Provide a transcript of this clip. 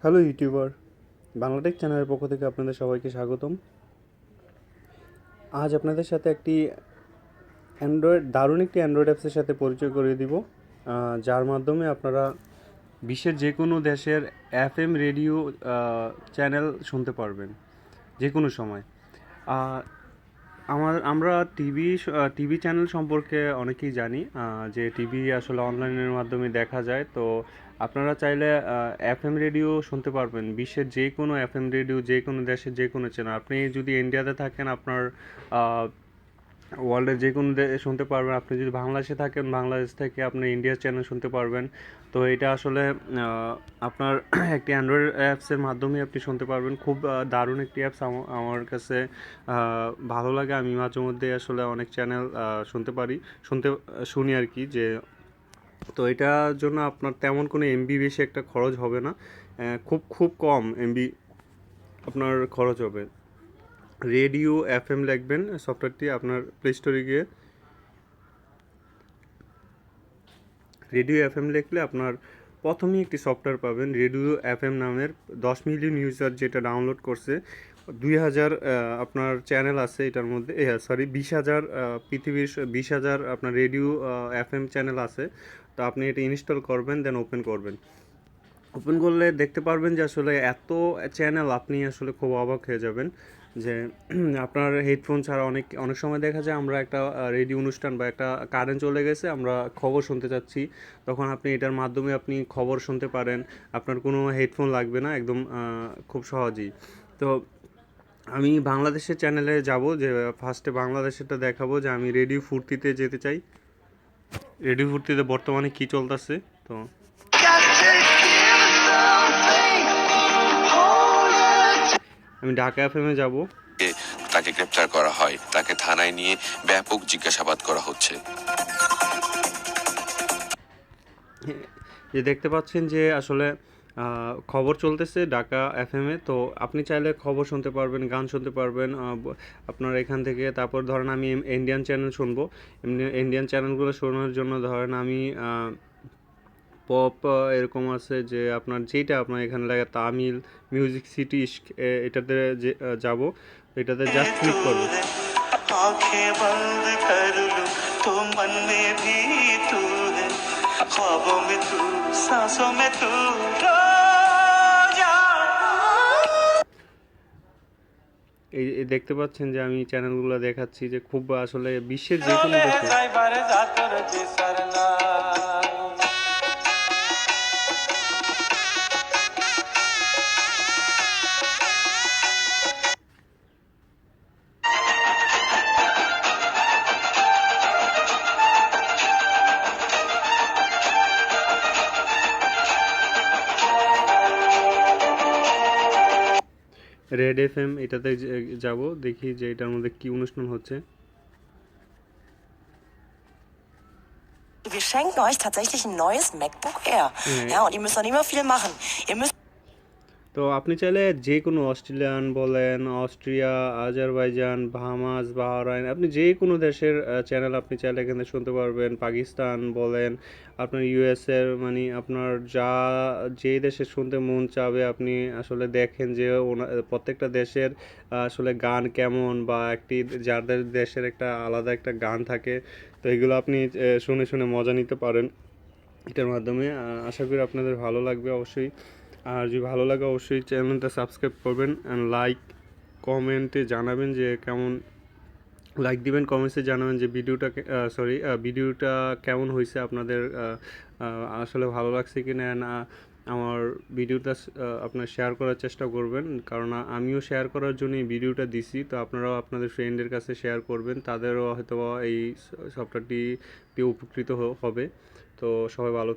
Hello YouTuber, Bangla Tech চ্যানেলের পক্ষ থেকে আপনাদের সবাইকে স্বাগতম। আজ আপনাদের সাথে দারুণ একটি অ্যান্ড্রয়েড অ্যাপসের সাথে পরিচয় করিয়ে দিব, যার মাধ্যমে আপনারা বিশ্বের যে কোনো দেশের এফএম রেডিও চ্যানেল শুনতে পারবেন যে কোনো সময়। আমরা টিভি চ্যানেল সম্পর্কে অনেকেই জানি, যে টিভি আসলে অনলাইনের মাধ্যমে দেখা যায়। তো আপনারা চাইলে এফএম রেডিও শুনতে পারবেন, বিশ্বের যে কোনো এফএম রেডিও, যে কোনো দেশের যে কোনো চ্যানেল। আপনি যদি ইন্ডিয়াতে থাকেন, আপনার ওয়ার্ল্ডের যে কোনো শুনতে পারবেন। আপনি যদি বাংলাদেশে থাকেন, বাংলাদেশ থেকে আপনি ইন্ডিয়ার চ্যানেল শুনতে পারবেন। তো এটা আসলে আপনার একটি অ্যান্ড্রয়েড অ্যাপসের মাধ্যমে আপনি শুনতে পারবেন। খুব দারুণ একটি অ্যাপস, আমার কাছে ভালো লাগে। আমি মাঝে মধ্যে আসলে অনেক চ্যানেল শুনি আর কি। যে তো এটার জন্য আপনার তেমন কোনো এমবি বেশি একটা খরচ হবে না, খুব খুব কম এমবি আপনার খরচ হবে। রেডিও এফএম লিখবেন সফটওয়্যারটি, আপনার প্লে স্টোরে গিয়ে রেডিও এফএম লিখলে আপনার প্রথমেই একটি সফটওয়্যার পাবেন, রেডিও এফএম নামের। 10 মিলিয়ন ইউজার যেটা ডাউনলোড করছে। 2000 আপনার চ্যানেল আছে এটার মধ্যে, 20,000 পৃথিবীর 20,000 আপনার রেডিও এফএম চ্যানেল আছে। তো আপনি এটা ইনস্টল করবেন, দেন ওপেন করবেন। ওপেন করলে দেখতে পারবেন যে আসলে এত চ্যানেল, আপনি আসলে খুব অবাক হয়ে যাবেন যে আপনার হেডফোন ছাড়া অনেক অনেক সময় দেখা যায় আমরা একটা রেডিও অনুষ্ঠান বা একটা কারেন্ট চলে গেছে, আমরা খবর শুনতে চাচ্ছি, তখন আপনি এটার মাধ্যমে আপনি খবর শুনতে পারেন। আপনার কোনো হেডফোন লাগবে না, একদম খুব সহজেই। তো আমি বাংলাদেশের চ্যানেলে যাব, যে ফার্স্টে বাংলাদেশেরটা দেখাবো, যে আমি রেডিও ফুর্তিতে যেতে চাই। রেডিও ফুর্তিতে বর্তমানে কী চলতেছে। তো আমি ঢাকা এফএমে যাব। তাকে গ্রেপ্তার করা হয়, তাকে থানায় নিয়ে ব্যাপক জিজ্ঞাসাবাদ করা হচ্ছে। যে দেখতে পাচ্ছেন যে আসলে খবর চলতেছে ঢাকা এফএমে। তো আপনি চাইলে খবর শুনতে পারবেন, গান শুনতে পারবেন আপনার এখান থেকে। তারপর ধরেন আমি ইন্ডিয়ান চ্যানেল শুনবো, ইন্ডিয়ান চ্যানেলগুলো শোনার জন্য ধরেন আমি পপ এরকম আছে, যে আপনার যেটা আপনার এখানে লাগে, তামিল মিউজিক সিটি এটাতে যাব। এটাতে জাস্ট ক্লিক করবো। आंखें बंद कर लूं तो मन में भी तू है, ख्वाबों में तू, सांसों में तू, এই দেখতে পাচ্ছেন যে আমি চ্যানেলগুলো দেখাচ্ছি, যে খুব আসলে বিশ্বের যে কোনো দেশে। রেড এফএম, এটাতে যাব, দেখি যে এটার মধ্যে কি অনুষ্ঠান হচ্ছে। Wir schenken euch tatsächlich ein neues MacBook Air. Ja, und ihr müsst noch nicht mal viel machen. Ihr müsst তো আপনি চাইলে যে কোনো অস্ট্রেলিয়ান বলেন, অস্ট্রিয়া, আজারবাইজান, বাহামাস, বাহরাইন, আপনি যে কোনো দেশের চ্যানেল আপনি চাইলে এখানে শুনতে পারবেন। পাকিস্তান বলেন, আপনার ইউএসের, মানে আপনার যে দেশে শুনতে মন চাবে আপনি আসলে দেখেন যে প্রত্যেকটা দেশের আসলে গান কেমন, বা যাদের দেশের একটা আলাদা একটা গান থাকে। তো এগুলো আপনি শুনে শুনে মজা নিতে পারেন এটার মাধ্যমে। আশা করি আপনাদের ভালো লাগবে অবশ্যই। আর যদি ভালো লাগে অবশ্যই চ্যানেলটা সাবস্ক্রাইব করবেন, অ্যান্ড কমেন্টে জানাবেন যে কেমন, লাইক দিবেন, কমেন্টসে জানাবেন যে ভিডিওটা কেমন হয়েছে আপনাদের, আসলে ভালো লাগছে কি না। আমার ভিডিওটা আপনার শেয়ার করার চেষ্টা করবেন, কারণ আমিও শেয়ার করার জন্য এই ভিডিওটা দিছি। তো আপনারাও আপনাদের ফ্রেন্ডের কাছে শেয়ার করবেন, তাদেরও হয়তো এই সফটওয়্যারটি উপকৃত হবে। তো সবাই ভালো